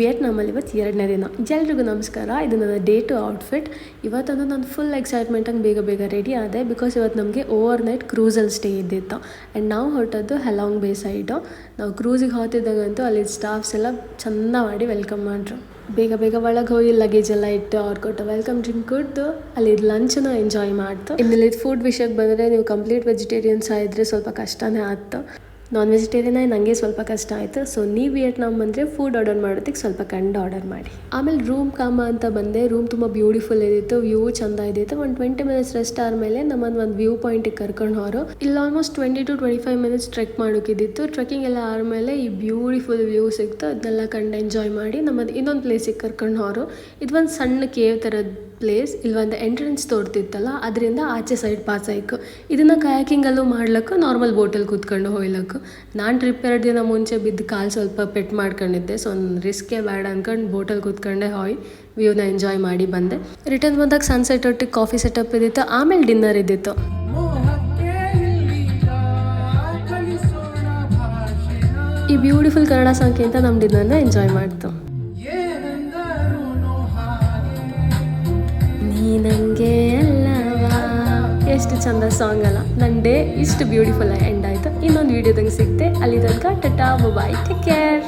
ವಿಯೆಟ್ನಾಮಲ್ಲಿ ಇವತ್ತು 2ನೇ ದಿನ. ಎಲ್ರಿಗೂ ನಮಸ್ಕಾರ. ಇದು ನನ್ನ ಡೇ 2 ಔಟ್ಫಿಟ್. ಇವತ್ತಂದು ನಾನು ಫುಲ್ ಎಕ್ಸೈಟ್ಮೆಂಟಾಗಿ ಬೇಗ ರೆಡಿ ಆದೆ. ಬಿಕಾಸ್ ಇವತ್ತು ನಮಗೆ ಓವರ್ ನೈಟ್ ಕ್ರೂಸಲ್ಲಿ ಸ್ಟೇ ಇದ್ದಿತ್ತು. ಆ್ಯಂಡ್ ನಾವು ಹೊರಟದ್ದು ಹೆಲಾಂಗ್ ಬೇ ಸೈಡು. ನಾವು ಕ್ರೂಸಿಗೆ ಹೋಗ್ತಿದ್ದಾಗಂತೂ ಅಲ್ಲಿ ಸ್ಟಾಫ್ಸ್ ಎಲ್ಲ ಚೆಂದ ಮಾಡಿ ವೆಲ್ಕಮ್ ಮಾಡ್ರು. ಬೇಗ ಒಳಗೆ ಹೋಗಿ ಲಗೇಜ್ ಎಲ್ಲ ಇಟ್ಟು ಅವ್ರು ಕೊಟ್ಟು ವೆಲ್ಕಮ್ ಡ್ರಿಂಕ್ ಕುಡ್ದು ಅಲ್ಲಿ ಲಂಚನ್ನ ಎಂಜಾಯ್ ಮಾಡ್ತು. ಇನ್ನು ಇದು ಫುಡ್ ವಿಷಯಕ್ಕೆ ಬಂದರೆ ನೀವು ಕಂಪ್ಲೀಟ್ ವೆಜಿಟೇರಿಯನ್ಸ್ ಆಗಿದ್ರೆ ಸ್ವಲ್ಪ ಕಷ್ಟನೇ ಆಯ್ತು. ನಾನ್ ವೆಜಿಟೇರಿಯನ್ ನನಗೆ ಸ್ವಲ್ಪ ಕಷ್ಟ ಆಯಿತು. ಸೊ ನೀವು ವಿಯೆಟ್ನಾಮ್ ಬಂದರೆ ಫುಡ್ ಆರ್ಡರ್ ಮಾಡೋದಕ್ಕೆ ಸ್ವಲ್ಪ ಕಂಡು ಆರ್ಡರ್ ಮಾಡಿ. ಆಮೇಲೆ ರೂಮ್ ಕಾಮ ಅಂತ ಬಂದೆ. ರೂಮ್ ತುಂಬ ಬ್ಯೂಟಿಫುಲ್ ಇದ್ದಿತ್ತು, ವ್ಯೂ ಚಂದ ಇದ್ದಿತ್ತು. ಒಂದು 20 ಮಿನಿಟ್ಸ್ ರೆಸ್ಟ್ ಆದಮೇಲೆ ನಮ್ಮನ್ನು ಒಂದು ವ್ಯೂ ಪಾಯಿಂಟಿಗೆ ಕರ್ಕೊಂಡು ಹೋರು. ಇಲ್ಲಿ ಆಲ್ಮೋಸ್ಟ್ 20 to 25 ಮಿನಿಟ್ಸ್ ಟ್ರೆಕ್ ಮಾಡೋಕ್ಕಿದ್ದಿತ್ತು. ಟ್ರೆಕ್ಕಿಂಗ್ ಎಲ್ಲ ಆದಮೇಲೆ ಈ ಬ್ಯೂಟಿಫುಲ್ ವ್ಯೂ ಸಿಕ್ತು. ಅದನ್ನೆಲ್ಲ ಕಂಡು ಎಂಜಾಯ್ ಮಾಡಿ ನಮ್ಮದು ಇನ್ನೊಂದು ಪ್ಲೇಸಿಗೆ ಕರ್ಕೊಂಡು ಹೋರು. ಇದು ಒಂದು ಸಣ್ಣ ಕೇವ್ ಥರದ ಪ್ಲೇಸ್. ಇಲ್ಲಿ ಒಂದು ಎಂಟ್ರೆನ್ಸ್ ತೋರ್ತಿತ್ತಲ್ಲ, ಅದರಿಂದ ಆಚೆ ಸೈಡ್ ಪಾಸ್ ಆಯ್ಕು. ಇದನ್ನು ಕಯಾಕಿಂಗಲ್ಲೂ ಮಾಡ್ಲಿಕ್ಕೆ ನಾರ್ಮಲ್ ಬೋಟಲ್ಲಿ ಕೂತ್ಕೊಂಡು ಹೋಗ್ಲಕ್ಕು. ನಾನು ಟ್ರಿಪ್ 2 ದಿನ ಮುಂಚೆ ಬಿದ್ದು ಕಾಲು ಸ್ವಲ್ಪ ಪೆಟ್ ಮಾಡ್ಕೊಂಡಿದ್ದೆ. ಸೊ ಒಂದು ರಿಸ್ಕೇ ಬೇಡ ಅಂದ್ಕೊಂಡು ಬೋಟಲ್ಲಿ ಕೂತ್ಕೊಂಡೆ ಹೋಯ್ ವ್ಯೂನ ಎಂಜಾಯ್ ಮಾಡಿ ಬಂದೆ. ರಿಟರ್ನ್ ಬಂದಾಗ ಸನ್ಸೆಟ್ ಒಟ್ಟಿಗೆ ಕಾಫಿ ಸೆಟಪ್ ಇದ್ದಿತ್ತು. ಆಮೇಲೆ ಡಿನ್ನರ್ ಇದ್ದಿತ್ತು. ಈ ಬ್ಯೂಟಿಫುಲ್ ಕನ್ನಡ ಸಾಂಗ್ ಅಂತ ನಮ್ಮ ಡಿನ್ನರ್ನ ಎಂಜಾಯ್ ಮಾಡ್ತು. ನನಗೆ ಅಲ್ಲವಾ, ಎಷ್ಟು ಚಂದ ಸಾಂಗ್ ಅಲ್ಲ. ನನ್ನ ಡೇ ಇಷ್ಟು ಬ್ಯೂಟಿಫುಲ್ ಎಂಡ್ ಆಯಿತು. ಇನ್ನೊಂದು ವೀಡಿಯೋದಂಗೆ ಸಿಗ್ತೆ. ಅಲ್ಲಿ ತನಕ ಟಾಟಾ ಬಾಯ್, ಟೇಕ್ ಕೇರ್.